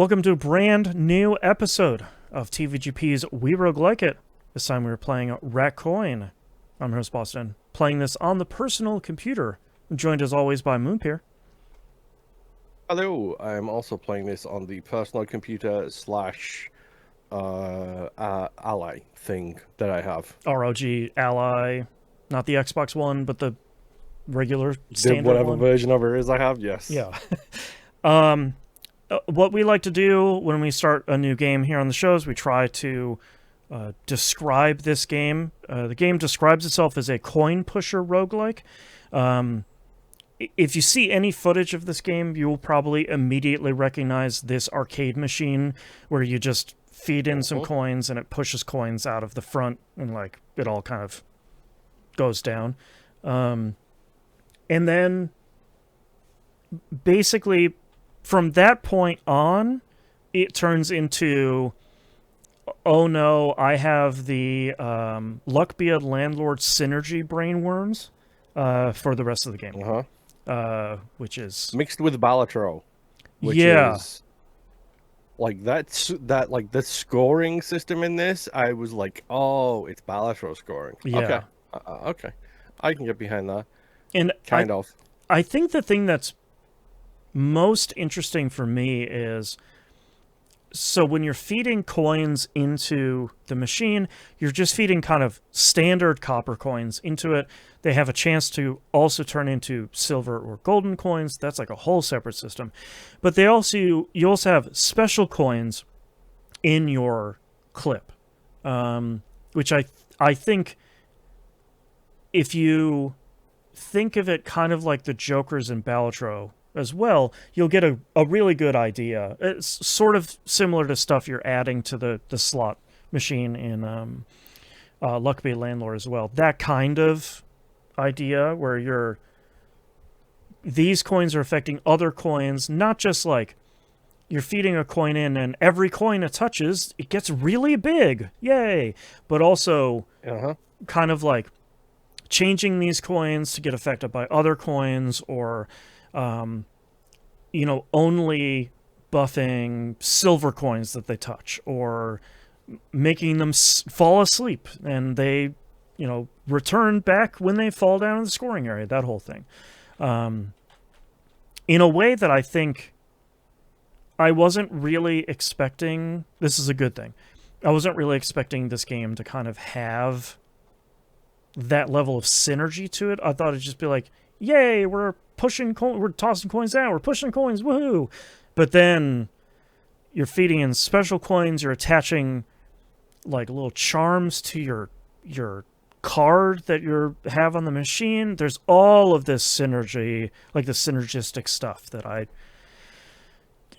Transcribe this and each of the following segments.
Welcome to a brand new episode of TVGP's We Roguelike It. This time we were playing Raccoin. I'm your host, Boston, playing this on the personal computer. I'm joined as always by Moonpeer. Hello, I'm also playing this on the personal computer slash ally thing that I have. ROG Ally, not the Xbox One, but the regular standard Whatever one. version of it is I have, yes. Yeah. What we like to do when we start a new game here on the show is we try to describe this game. The game describes itself as a coin pusher roguelike. If you see any footage of this game, you will probably immediately recognize this arcade machine where you just feed in some coins and it pushes coins out of the front and like it all kind of goes down. And then basically from that point on, it turns into, oh no, I have the Luck Be a Landlord synergy brainworms for the rest of the game. Which is mixed with Balatro, which is like the scoring system in this. I was like, oh, it's Balatro scoring. Yeah. Okay, I can get behind that. And kind of. I think the thing that's most interesting for me is, so when you're feeding coins into the machine, you're just feeding kind of standard copper coins into it. They have a chance to also turn into silver or golden coins. That's like a whole separate system. But you also have special coins in your clip, which I think if you think of it kind of like the Jokers in Balatro as well, you'll get a really good idea. It's sort of similar to stuff you're adding to the slot machine in Luck Be a Landlord as well. That kind of idea where these coins are affecting other coins, not just like you're feeding a coin in and every coin it touches, it gets really big. Yay! But also kind of like changing these coins to get affected by other coins, or only buffing silver coins that they touch, or making them fall asleep and they, return back when they fall down in the scoring area, that whole thing. In a way that I think I wasn't really expecting. This is a good thing. I wasn't really expecting this game to kind of have that level of synergy to it. I thought it'd just be like, yay, we're tossing coins out, we're pushing coins, woohoo! But then you're feeding in special coins, you're attaching like little charms to your card that you have on the machine. There's all of this synergy, like the synergistic stuff that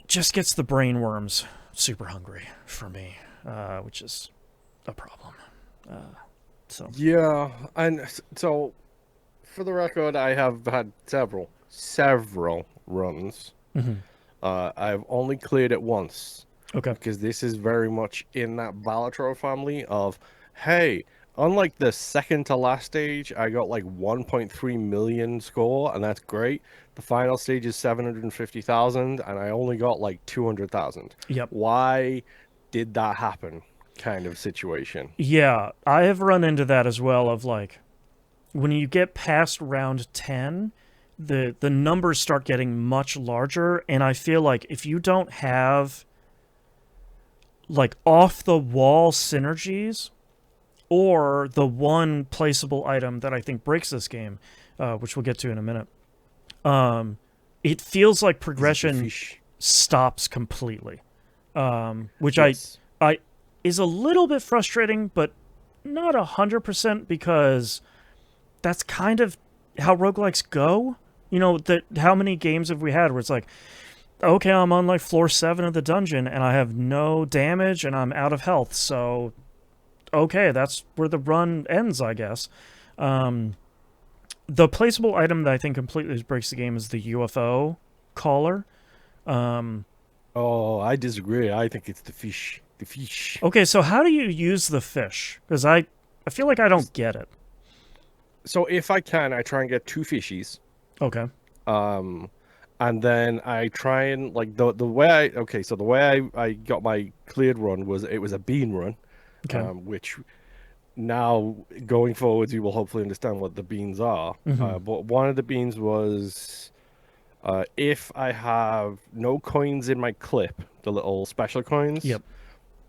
just gets the brainworms super hungry for me, which is a problem. Yeah, and so for the record, I have had several runs. I've only cleared it once. Okay. Because this is very much in that Balatro family of, hey, unlike the second to last stage, I got like 1.3 million score, and that's great. The final stage is 750,000, and I only got like 200,000. Yep. Why did that happen? Kind of situation. Yeah, I have run into that as well, of like, when you get past round 10, the numbers start getting much larger, and I feel like if you don't have like off-the-wall synergies, or the one placeable item that I think breaks this game, which we'll get to in a minute, it feels like progression stops completely, which yes. I is a little bit frustrating, but not 100%, because that's kind of how roguelikes go. How many games have we had where it's like, okay, I'm on like floor 7 of the dungeon and I have no damage and I'm out of health, so okay, that's where the run ends, I guess. The placeable item that I think completely breaks the game is the UFO caller. I disagree. I think it's the fish. The fish. Okay, so how do you use the fish? Because I feel like I don't get it. So if I can, I try and get 2 fishies. Okay. And then I try and like the way so the way I got my cleared run was it was a bean run, Okay. which now going forwards you will hopefully understand what the beans are. Mm-hmm. But one of the beans was if I have no coins in my clip, the little special coins, Yep.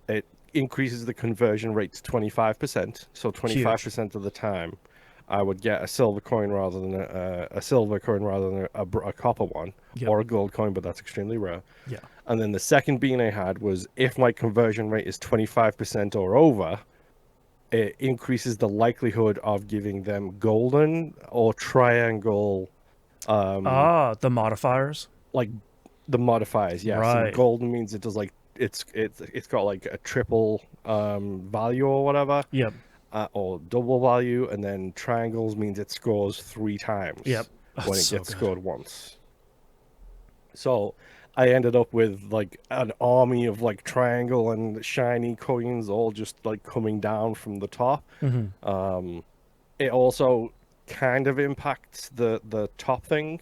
it increases the conversion rate to 25%. So Huge. 25% of the time, I would get a silver coin rather than a silver coin rather than a copper one, Yep. or a gold coin, but that's extremely rare. Yeah. And then the second bean I had was if my conversion rate is 25% or over, it increases the likelihood of giving them golden or triangle, Ah, the modifiers. like the modifiers. Yeah, so Right. golden means it does like it's got like a triple value or whatever, Yep. or double value, and then triangles means it scores 3 Yep. times when That's it so gets good. scored once. So I ended up with like an army of like triangle and shiny coins all just like coming down from the top. Mm-hmm. It also kind of impacts the top thing,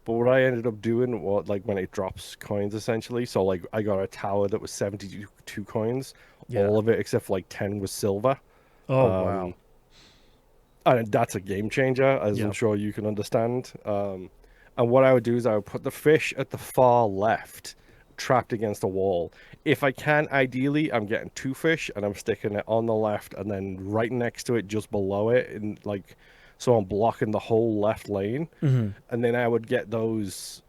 but what I ended up doing was like when it drops coins essentially. So like I got a tower that was 72 coins, Yeah. all of it except for like 10 was silver. Oh wow. Um, and that's a game changer, as I'm Yep. sure you can understand. And what I would do is I would put the fish at the far left, trapped against a wall. If I can, ideally, I'm getting 2 fish and I'm sticking it on the left and then right next to it, just below it, and like, so I'm blocking the whole left lane. Mm-hmm. And then I would get those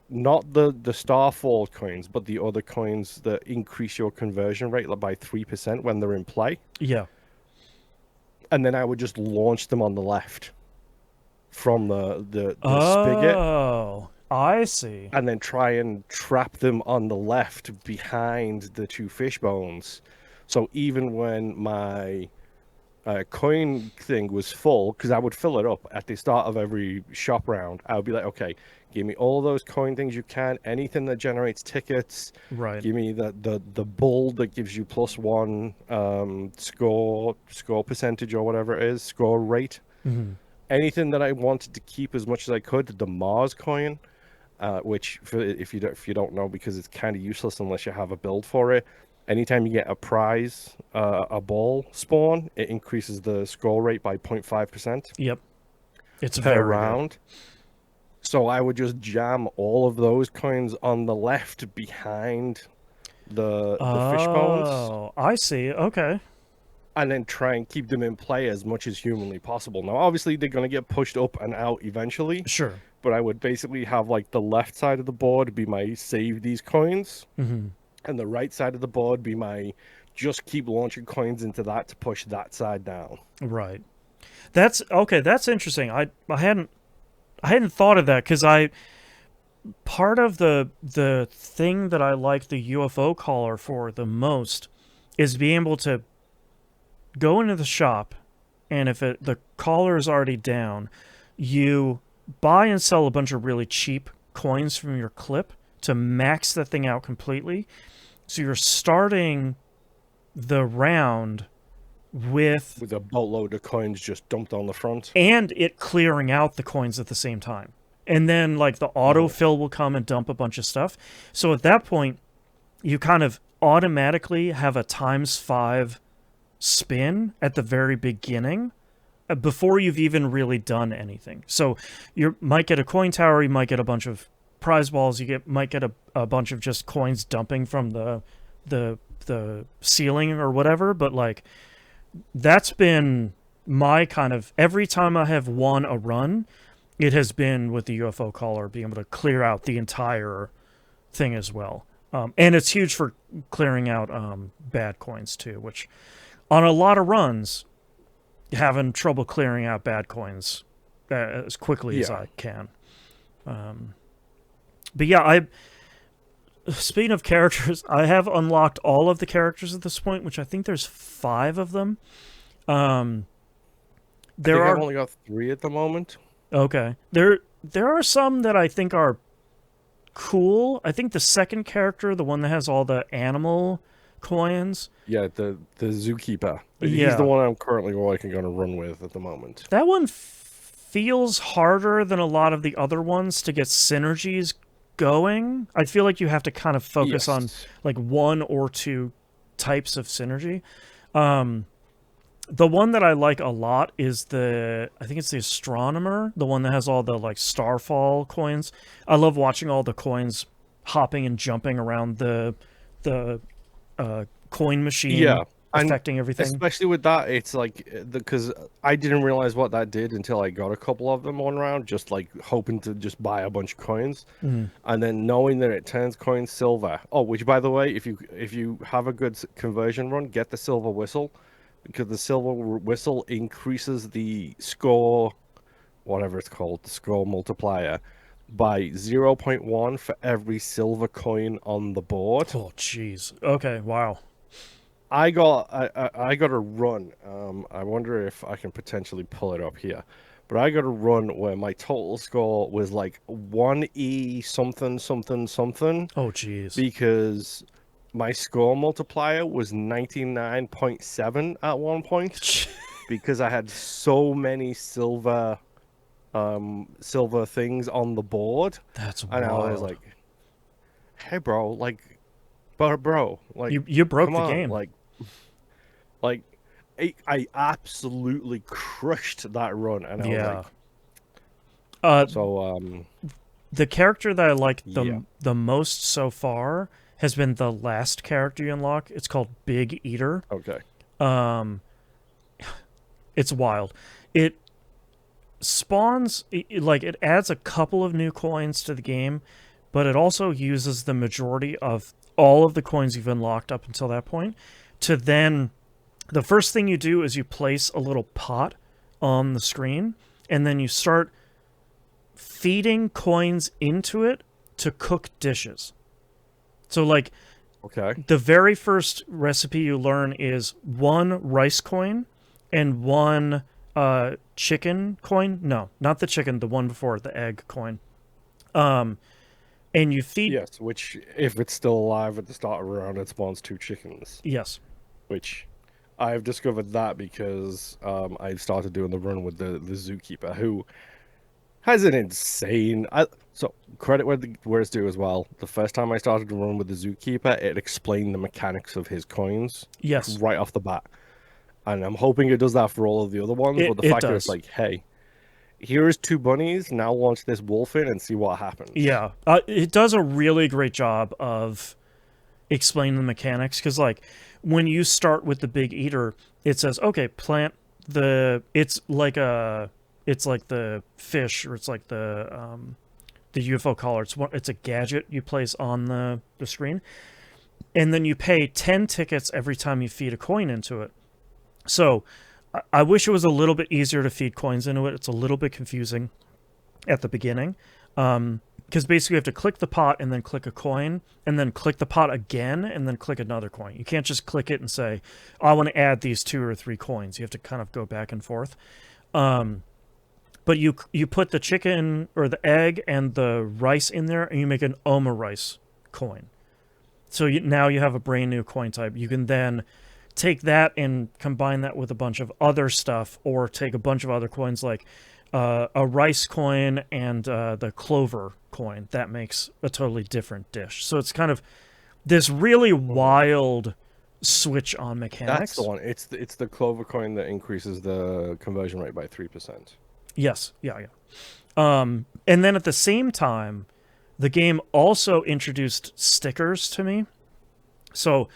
not the starfall coins, but the other coins that increase your conversion rate by 3% when they're in play. Yeah. And then I would just launch them on the left from the spigot, Oh, I see. and then try and trap them on the left behind the 2 fish bones. So even when my coin thing was full, because I would fill it up at the start of every shop round, I would be like, okay, give me all those coin things you can, anything that generates tickets. Right. Give me the bull that gives you +1 score percentage or whatever it is, score rate. Mm-hmm. Anything that I wanted to keep as much as I could, the Mars coin, which if you don't know, because it's kind of useless unless you have a build for it. Anytime you get a prize, a ball spawn, it increases the score rate by 0.5% Yep. It's per very good. round. So I would just jam all of those coins on the left behind the fish bones, Oh, I see. Okay. and then try and keep them in play as much as humanly possible. Now, obviously, they're going to get pushed up and out eventually, Sure. but I would basically have like the left side of the board be my save these coins, Mm-hmm. and the right side of the board be my just keep launching coins into that to push that side down. Right. That's okay. That's interesting. I hadn't thought of that because I part of the thing that I like the UFO caller for the most is being able to go into the shop, and if the collar is already down, you buy and sell a bunch of really cheap coins from your clip to max the thing out completely. So you're starting the round with With a boatload of coins just dumped on the front. and it clearing out the coins at the same time. And then like the Mhm. autofill will come and dump a bunch of stuff. So at that point, you kind of automatically have a ×5 spin at the very beginning before you've even really done anything. So you might get a coin tower, you might get a bunch of prize balls, might get a bunch of just coins dumping from the ceiling or whatever, but like that's been my kind of every time I have won a run, it has been with the UFO caller being able to clear out the entire thing as well. And it's huge for clearing out bad coins too, which on a lot of runs, having trouble clearing out bad coins as quickly as Yeah. I can. But yeah, I speaking of characters, I have unlocked all of the characters at this point, which I think there's 5 of them. Um, I there think I've are only got 3 at the moment. okay. There are some that I think are cool. I think the second character, the one that has all the animal coins, Yeah, the zookeeper. He's the yeah, one I'm currently going to run with at the moment. that one feels harder than a lot of the other ones to get synergies going, I feel like you have to kind of focus on Yes. like one or two types of synergy. The one that I like a lot is I think it's the astronomer, the one that has all the like starfall coins. I love watching all the coins hopping and jumping around the coin machine, Yeah, and affecting everything. especially with that, it's like because I didn't realize what that did until I got a couple of them one round, just like hoping to just buy a bunch of coins, Mm. and then knowing that it turns coins silver. Oh, which by the way, if you have a good conversion run, get the silver whistle, because the silver whistle increases the score, whatever it's called, the score multiplier, by 0.1 for every silver coin on the board. Oh, jeez. Okay, wow. I got a run. I wonder if I can potentially pull it up here. But I got a run where my total score was like 1E something something something Oh, jeez. because my score multiplier was 99.7 at one point because I had so many silver things on the board. That's And I was wild. like, "Hey bro, like bro, like You broke come the on, game. like I absolutely crushed that run, and I was Yeah. like, Uh, so the character that I like yeah, the most so far has been the last character you unlock. It's called Big Eater. okay, Um, it's wild. It spawns like it adds a couple of new coins to the game, but it also uses the majority of all of the coins you've unlocked up until that point to then the first thing you do is you place a little pot on the screen and then you start feeding coins into it to cook dishes. So like okay, the very first recipe you learn is one rice coin and one chicken coin. No, not the chicken, the one before, the egg coin. Um, and you feed. yes. Which, if it's still alive at the start of a round, it spawns two chickens. Yes. Which I've discovered that because I started doing the run with the zookeeper who has an insane. So credit where it's due as well. The first time I started to run with the zookeeper, it explained the mechanics of his coins Yes. right off the bat, and I'm hoping it does that for all of the other ones. But the It fact that it's does. like, hey, here is two bunnies. Now launch this wolf in and see what happens. Yeah. It does a really great job of explaining the mechanics because like when you start with the big eater, it says okay, plant the. It's like the fish or it's like the UFO collar. It's a gadget you place on the screen, and then you pay 10 tickets every time you feed a coin into it. So I wish it was a little bit easier to feed coins into it. It's a little bit confusing at the beginning. Because basically you have to click the pot and then click a coin and then click the pot again and then click another coin. You can't just click it and say, oh, I want to add these 2 or 3 coins. You have to kind of go back and forth. But you put the chicken or the egg and the rice in there and you make an Oma rice coin. So now you have a brand new coin type. You can then take that and combine that with a bunch of other stuff or take a bunch of other coins like a rice coin and the clover coin. That makes a totally different dish. So it's kind of this really wild switch on That's mechanics. the one. It's the clover coin that increases the conversion rate by 3%. Yes, yeah. And then at the same time, the game also introduced stickers to me. So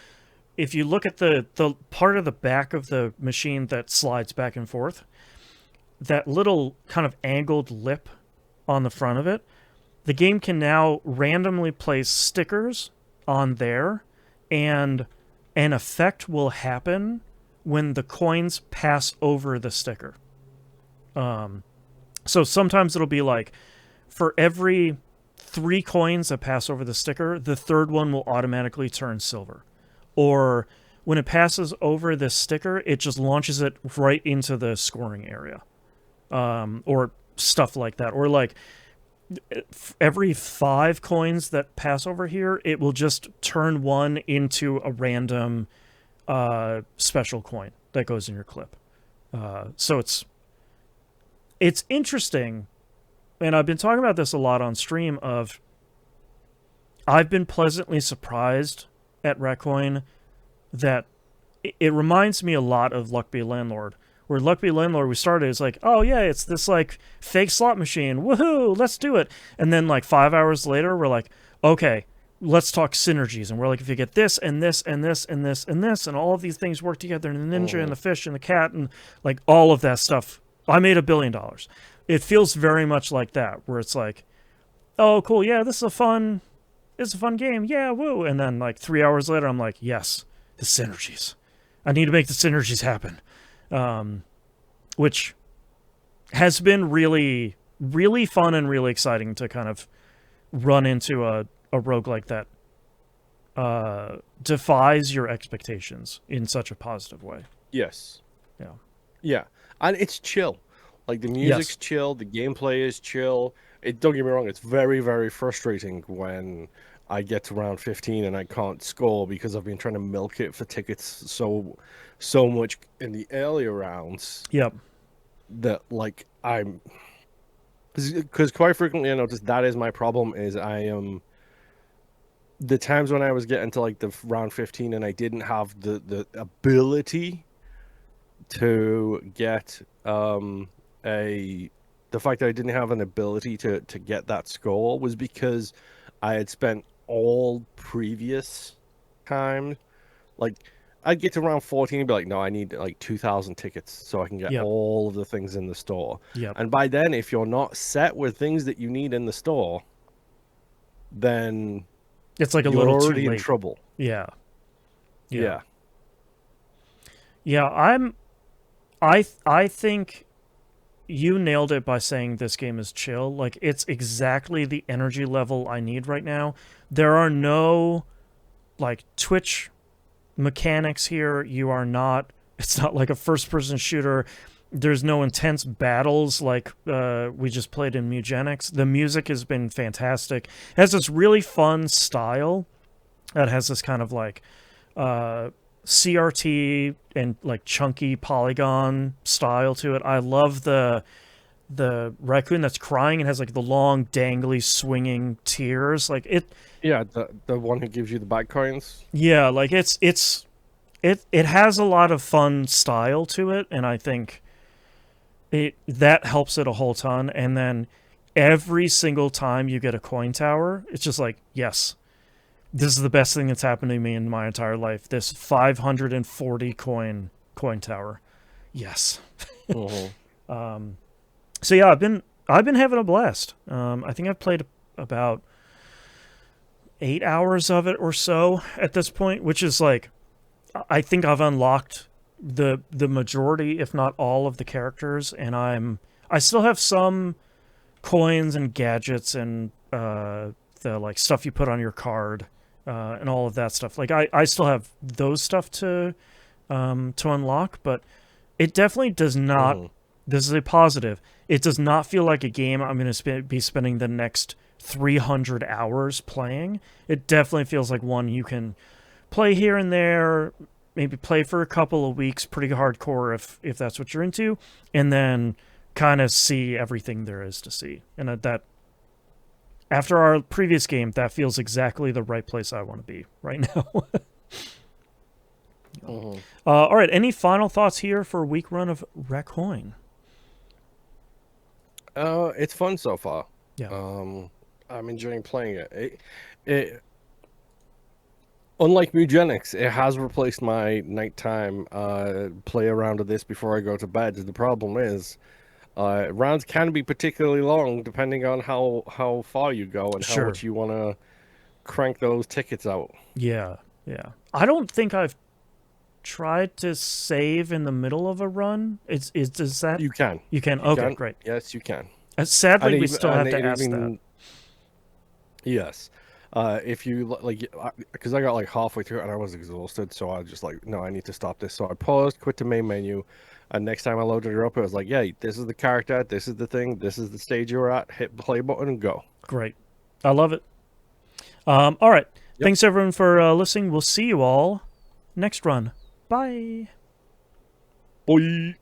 if you look at the part of the back of the machine that slides back and forth, that little kind of angled lip on the front of it, the game can now randomly place stickers on there, and an effect will happen when the coins pass over the sticker. So sometimes it'll be like for every 3 coins that pass over the sticker, the third one will automatically turn silver. Or when it passes over this sticker, it just launches it right into the scoring area. Or stuff like that. Or like every 5 coins that pass over here, it will just turn one into a random special coin that goes in your clip. So it's interesting, and I've been talking about this a lot on stream of I've been pleasantly surprised at Raccoin that it reminds me a lot of Luck Be Landlord. Where Luck Be Landlord we started is like, oh yeah, it's this like fake slot machine. Woohoo, let's do it. And then like 5 hours later, we're like, okay, let's talk synergies. And we're like, if you get this and this and this and this and this and all of these things work together, and the ninja and the fish and the cat and like all of that stuff, I made $1 billion. It feels very much like that, where it's like, oh cool, yeah, this is a fun game, yeah, woo. And then like 3 hours later, I'm like, yes, the synergies. I need to make the synergies happen. Which has been really, really fun and really exciting to kind of run into a roguelike that defies your expectations in such a positive way. Yes. Yeah. Yeah. And it's chill. Like, the music's chill, the gameplay is chill. Don't get me wrong, it's very, very frustrating when I get to round 15 and I can't score because I've been trying to milk it for tickets so much in the earlier rounds. Yep. That, like, because quite frequently I notice that is my problem, is I am the times when I was getting to like the round 15 and I didn't have the ability to get the fact that I didn't have an ability to get that score was because I had spent all previous times, like, I'd get to round 14 and be like, no, I need like 2,000 tickets so I can get all of the things in the store. And by then, if you're not set with things that you need in the store, then it's like you're little already too late. in trouble. Yeah. Yeah. I think you nailed it by saying this game is chill. Like, it's exactly the energy level I need right now. There are no like Twitch mechanics here. It's not like a first-person shooter. There's no intense battles like we just played in Mugenics. The music has been fantastic. It has this really fun style that has this kind of like CRT and like chunky polygon style to it. I love the raccoon that's crying and has like the long dangly swinging tears. Like it. Yeah, the one who gives you the bag coins. Yeah, like it has a lot of fun style to it, and I think that helps it a whole ton. And then every single time you get a coin tower, it's just like, yes, this is the best thing that's happened to me in my entire life. This 540 coin tower. Yes. So yeah, I've been having a blast. I think I've played about 8 hours of it or so at this point, which is like, I think I've unlocked the majority, if not all, of the characters, and I still have some coins and gadgets and the like stuff you put on your card and all of that stuff. Like I still have those stuff to unlock, but it definitely does not. This is a positive. It does not feel like a game I'm going to be spending the next 300 hours playing. It definitely feels like one you can play here and there, maybe play for a couple of weeks, pretty hardcore if that's what you're into, and then kind of see everything there is to see. And that after our previous game, that feels exactly the right place I want to be right now. All right, any final thoughts here for week run of Raccoin? It's fun so far. Yeah. I'm enjoying playing it. It unlike Mugenics, it has replaced my nighttime play around of this before I go to bed. The problem is, rounds can be particularly long depending on how far you go and how much you want to crank those tickets out. Yeah. I don't think I've tried to save in the middle of a run. Is that you can? You can. Okay, great. Yes, you can. Sadly, we still have to ask that. Yes. If you like, because I got like halfway through and I was exhausted, so I was just like, no, I need to stop this. So I paused, quit the main menu, and next time I loaded her up, it was like, yeah, this is the character, this is the thing, this is the stage you're at. Hit the play button and go. Great, I love it. All right, thanks everyone for listening. We'll see you all next run. Bye. Bye.